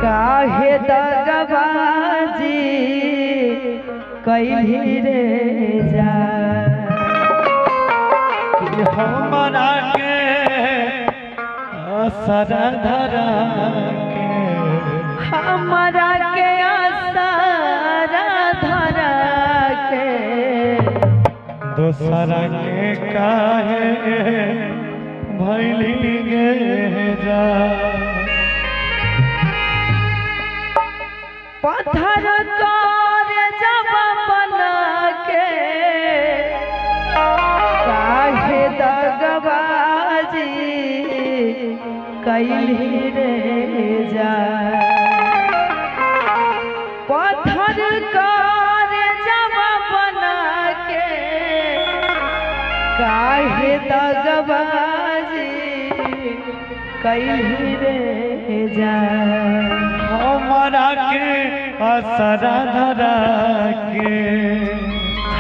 काहे दगबाजी कैली रे जा कि हमरा के असर धरा के हमरा के असर धरा के दोसरा के काहे भैली गे जा पत्थर कर जब बना के काहे दगबाजी कैली रे जा पत्थर कर जब बना के काहे दगबाजी कैली रे जा हमरा के असर धरा के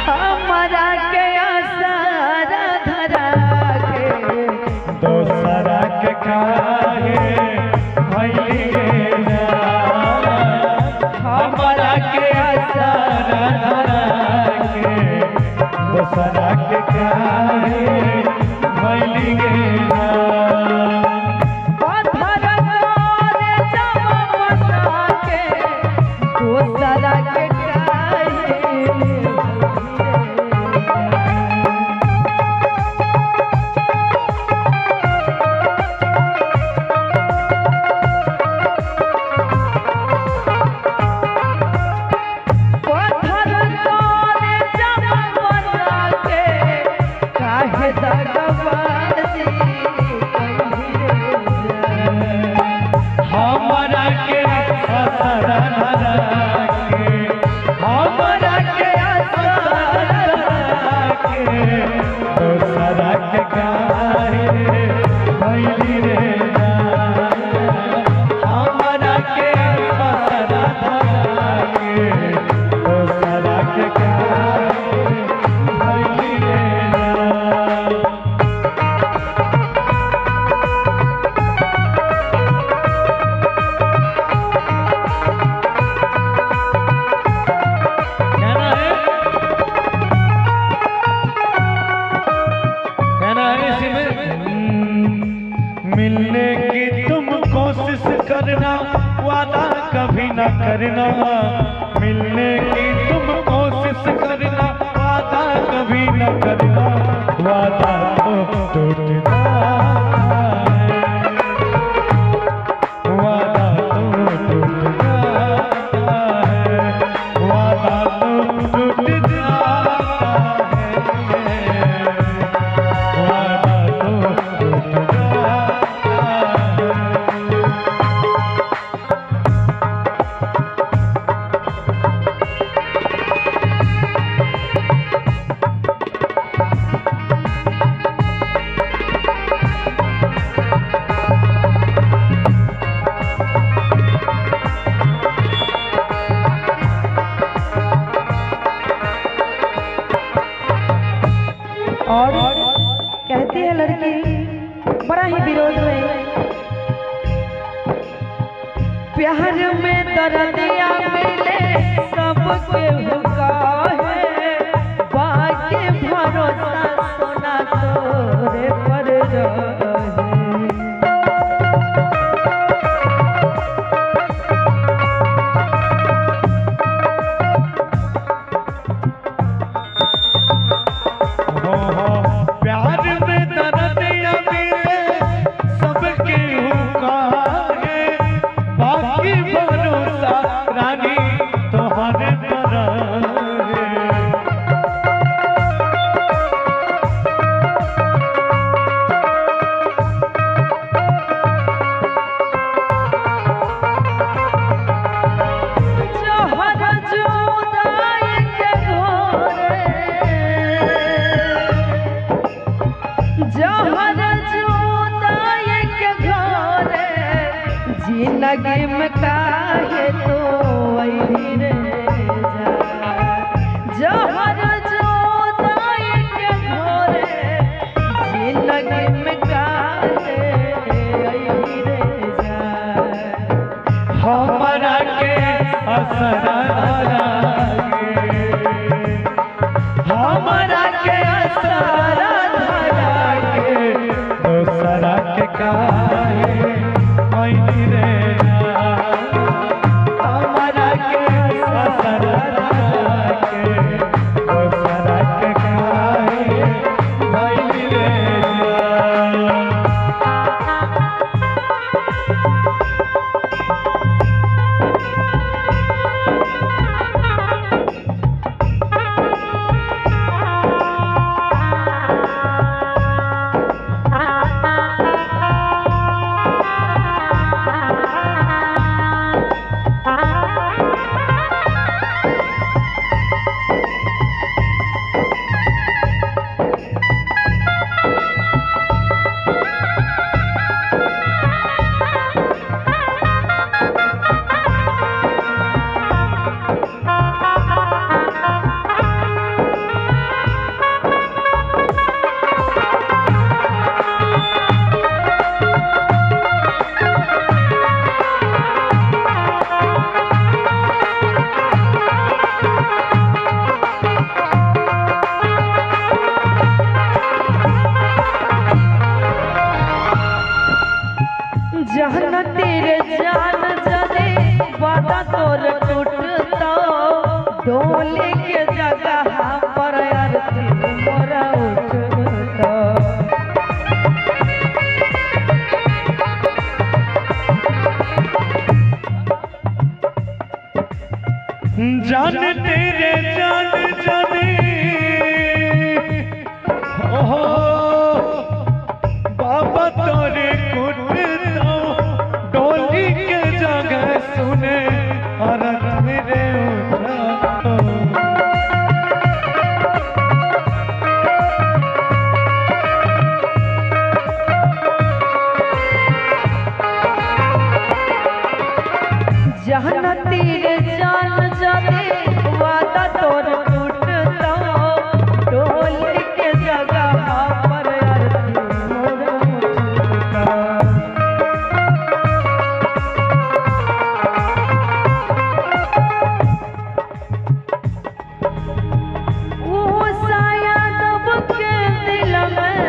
हमरा के असर धरा के दोसरा के काहे भैली गे जा हमरा के असर धरा के दोसरा के काहे भैली गे जा मिलने की तुम कोशिश करना वादा कभी न करना मिलने की तुम कोशिश करना वादा कभी न करना वादा तो टूटता है वादा तो टूटता है वादा तो टूट जाता है वादा तो टूट और कहती है लड़की बड़ा ही विरोध में प्यार में दर्दिया मिले सबके हुक्का है बाकी भरोसा सोना तोरे पर रहे जिंदगी में काहे तो वही रे जहर जोदाई के घोरे जिंदगी में काहे वही रे जा असरा लागे, हमारा के असरा लागे, दूसरा के काहे मैनी रे हमारा के असरा लागे, दूसरा के काहे मैनी रे जहन तेरे जान जाने वादा तोर टूटता डोले के जगह पर अर्थी मोरा उठता जान तेरे जान जाने ओहो बाबा तोरे कुटता डोली के जगह सुने और मेरे उठा जहन तेरे जान जाने वादा तोर टूटता डोली के जगह पर अर्थी मोरा उठता वो साया दब के दिल में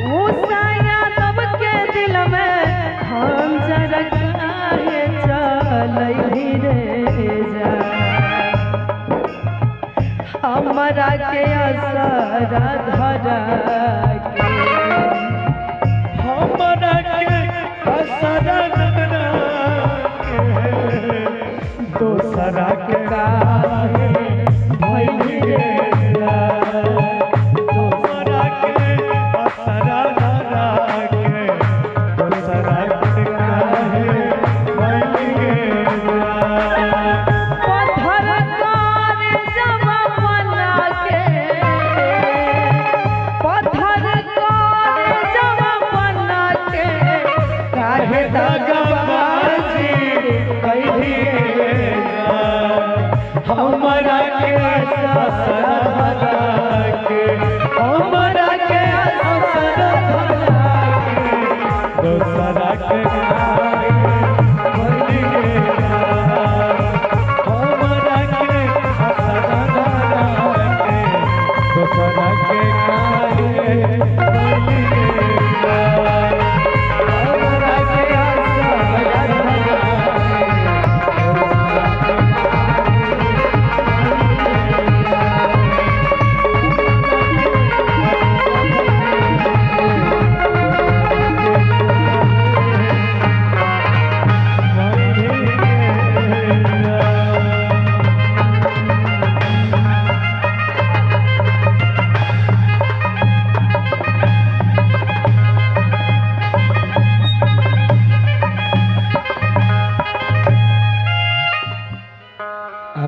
वो साया दब के दिल में खंजर काहे चलई रे जा हमरा के असरा धरा के हमारा के असरा लगा के दूसरा के काहे भइली रे दूसरा के असरा लगा के दूसरा के काहे भइली रे पत्थर कार जमा बना के पत्थर कार जमा बना के काहे दगाबाजी कैली रे हमारा के असरा लगा के हमारा के असरा